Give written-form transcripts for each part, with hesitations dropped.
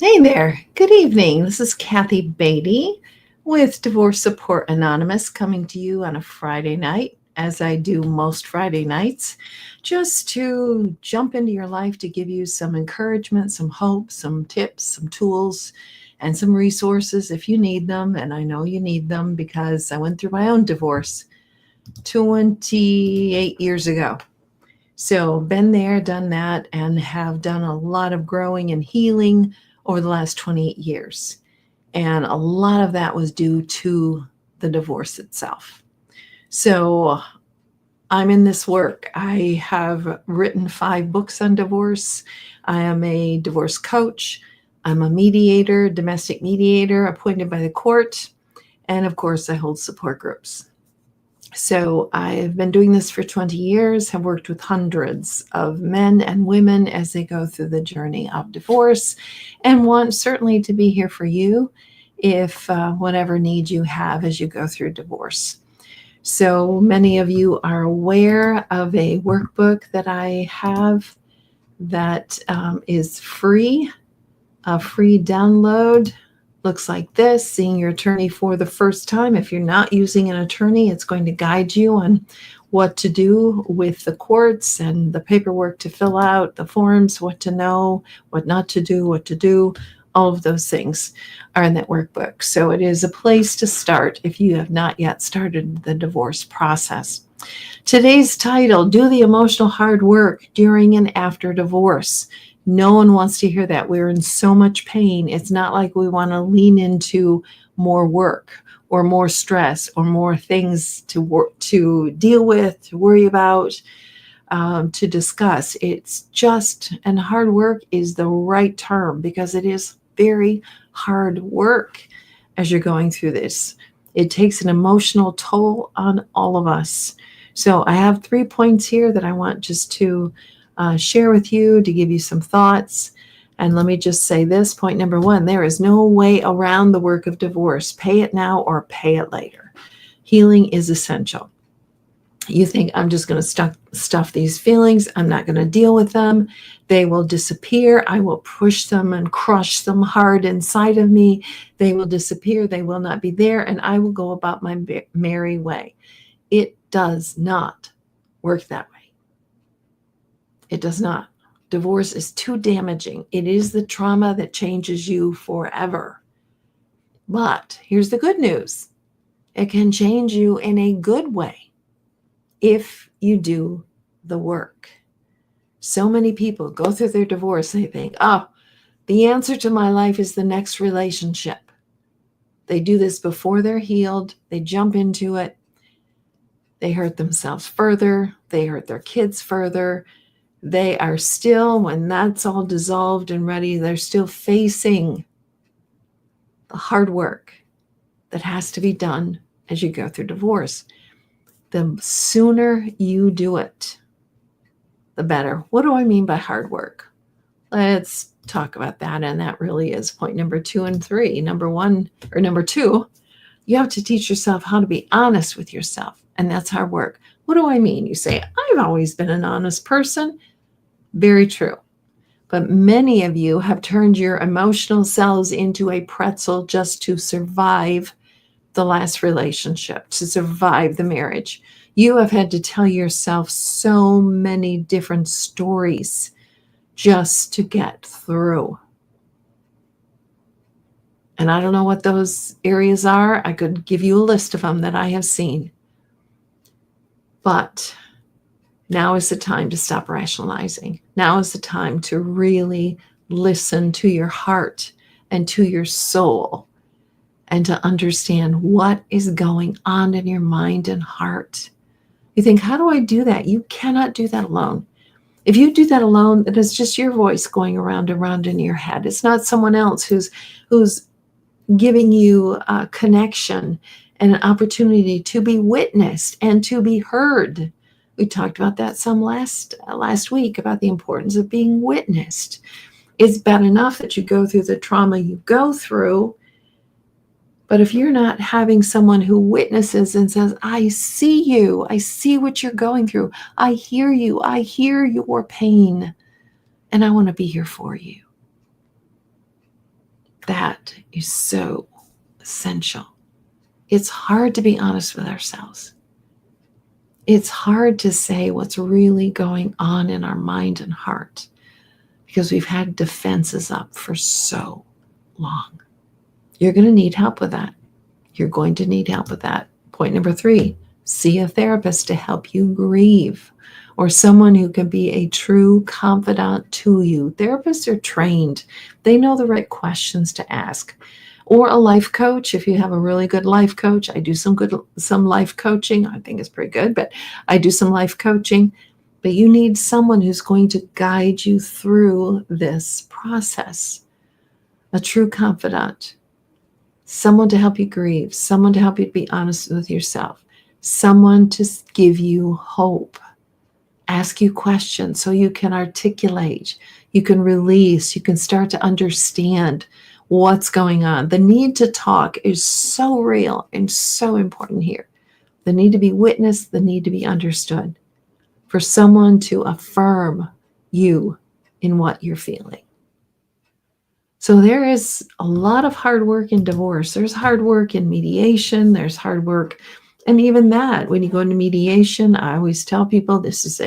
Hey there. Good evening. This is Kathy Beatty with Divorce Support Anonymous coming to you on a Friday night, as I do most Friday nights, just to jump into your life to give you some encouragement, some hope, some tips, some tools, and some resources if you need them. And I know you need them because I went through my own divorce 28 years ago. So, been there, done that, and have done a lot of growing and healing over the last 28 years. And a lot of that was due to the divorce itself. So, I'm in this work. I have written 5 books on divorce. I am a divorce coach. I'm a mediator, domestic mediator appointed by the court. And of course, I hold support groups. So I've been doing this for 20 years, have worked with hundreds of men and women as they go through the journey of divorce, and want certainly to be here for you if whatever need you have as you go through divorce. So many of you are aware of a workbook that I have that is free, a free download. Looks like this: seeing your attorney for the first time. If you're not using an attorney, it's going to guide you on what to do with the courts and the paperwork to fill out, the forms, what to know, what not to do, what to do. All of those things are in that workbook. So it is a place to start if you have not yet started the divorce process. Today's title: Do the Emotional Hard Work During and After Divorce. No one wants to hear that. We're in so much pain. It's not like we want to lean into more work or more stress or more things to work, to deal with, to worry about, to discuss. It's just, and hard work is the right term because it is very hard work as you're going through this. It takes an emotional toll on all of us. So I have 3 points here that I want just to share with you to give you some thoughts. And let me just say this: point number 1, there is no way around the work of divorce. Pay it now or pay it later. Healing is essential. You think, I'm just going to stuff these feelings. I'm not going to deal with them. They will disappear. I will push them and crush them hard inside of me. They will disappear. They will not be there. And I will go about my merry way. It does not work that way. It does not. Divorce is too damaging. It is the trauma that changes you forever. But here's the good news: it can change you in a good way if you do the work. So many people go through their divorce, they think, oh, the answer to my life is the next relationship. They do this before they're healed. They jump into it. They hurt themselves further. They hurt their kids further. They are still, when that's all dissolved and ready, they're still facing the hard work that has to be done as you go through divorce. The sooner you do it, the better. What do I mean by hard work? Let's talk about that. And that really is point number 2 and 3. Number 2, you have to teach yourself how to be honest with yourself. And that's hard work. What do I mean? You say, I've always been an honest person. Very true. But many of you have turned your emotional selves into a pretzel just to survive the last relationship, to survive the marriage. You have had to tell yourself so many different stories just to get through. And I don't know what those areas are. I could give you a list of them that I have seen. But now is the time to stop rationalizing. Now is the time to really listen to your heart and to your soul and to understand what is going on in your mind and heart. You think, how do I do that? You cannot do that alone. If you do that alone, it is just your voice going around in your head. It's not someone else who's giving you a connection and an opportunity to be witnessed and to be heard. We talked about that some last week, about the importance of being witnessed. It's bad enough that you go through the trauma you go through, but if you're not having someone who witnesses and says, I see you, I see what you're going through, I hear you, I hear your pain, and I want to be here for you. That is so essential. It's hard to be honest with ourselves. It's hard to say what's really going on in our mind and heart because we've had defenses up for so long. You're going to need help with that. You're going to need help with that. Point number 3, see a therapist to help you grieve, or someone who can be a true confidant to you. Therapists are trained. They know the right questions to ask. Or a life coach, if you have a really good life coach. I do some life coaching. I think it's pretty good, but I do some life coaching. But you need someone who's going to guide you through this process. A true confidant. Someone to help you grieve. Someone to help you be honest with yourself. Someone to give you hope. Ask you questions so you can articulate, you can release, you can start to understand what's going on. The need to talk is so real and so important here. The need to be witnessed, the need to be understood. For someone to affirm you in what you're feeling. So there is a lot of hard work in divorce. There's hard work in mediation. There's hard work. And even that, when you go into mediation, I always tell people this is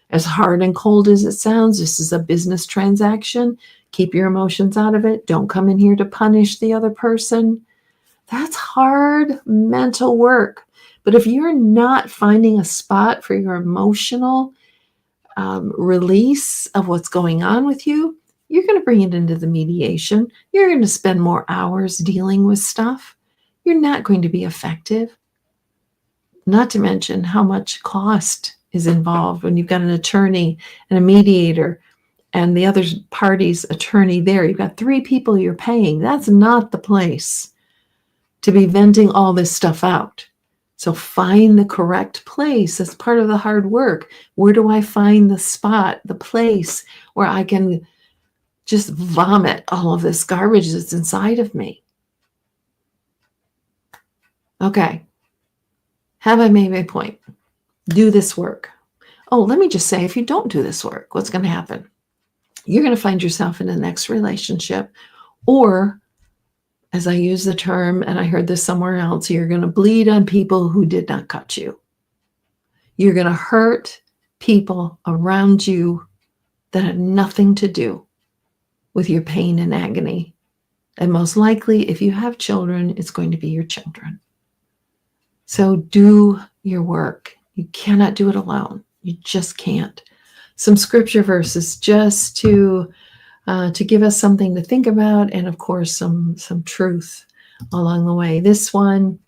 as hard and cold as it sounds, this is a business transaction. Keep your emotions out of it. Don't come in here to punish the other person. That's hard mental work. But if you're not finding a spot for your emotional release of what's going on with you, you're going to bring it into the mediation. You're going to spend more hours dealing with stuff. You're not going to be effective. Not to mention how much cost is involved when you've got an attorney and a mediator and the other party's attorney there. You've got 3 people you're paying. That's not the place to be venting all this stuff out. So find the correct place. That's part of the hard work. Where do I find the spot, the place where I can just vomit all of this garbage that's inside of me? Okay. Have I made my point? Do this work. Oh, let me just say, if you don't do this work, what's going to happen? You're going to find yourself in the next relationship, or, as I use the term, and I heard this somewhere else, you're going to bleed on people who did not cut you. You're going to hurt people around you that had nothing to do with your pain and agony. And most likely, if you have children, it's going to be your children. So do your work. You cannot do it alone. You just can't. Some scripture verses just to give us something to think about, and of course some truth along the way. This one,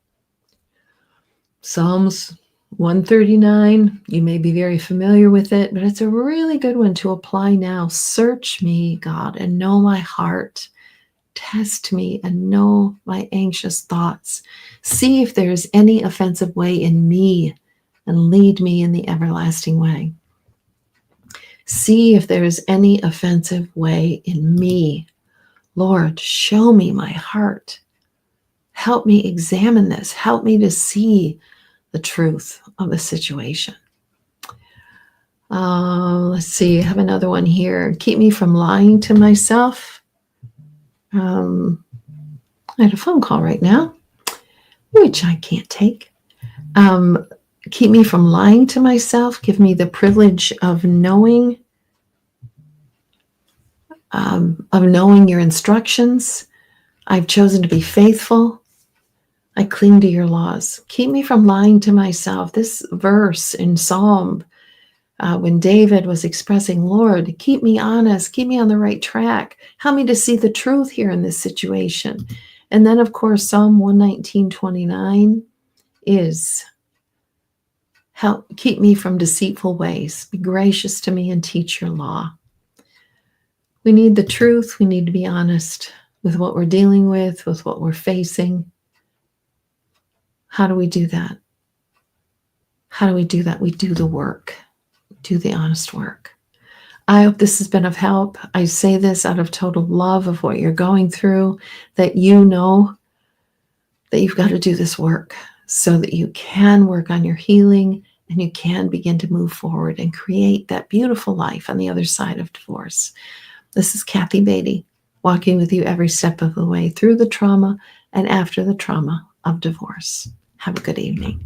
Psalms 139. You may be very familiar with it, but it's a really good one to apply now. Search me, God, and know my heart. Test me and know my anxious thoughts. See if there is any offensive way in me, and lead me in the everlasting way. See if there is any offensive way in me. Lord, show me my heart. Help me examine this. Help me to see the truth of the situation. Let's see. I have another one here. Keep me from lying to myself. I had a phone call right now, which I can't take. Keep me from lying to myself. Give me the privilege of knowing your instructions. I've chosen to be faithful. I cling to your laws. Keep me from lying to myself. This verse in Psalm, when David was expressing, Lord, keep me honest, keep me on the right track. Help me to see the truth here in this situation. And then, of course, Psalm 119:29 is, keep me from deceitful ways. Be gracious to me and teach your law. We need the truth. We need to be honest with what we're dealing with what we're facing. How do we do that? How do we do that? We do the work. Do the honest work. I hope this has been of help. I say this out of total love of what you're going through, that you know that you've got to do this work so that you can work on your healing and you can begin to move forward and create that beautiful life on the other side of divorce. This is Kathy Beatty. walking with you every step of the way through the trauma and after the trauma of divorce. Have a good evening.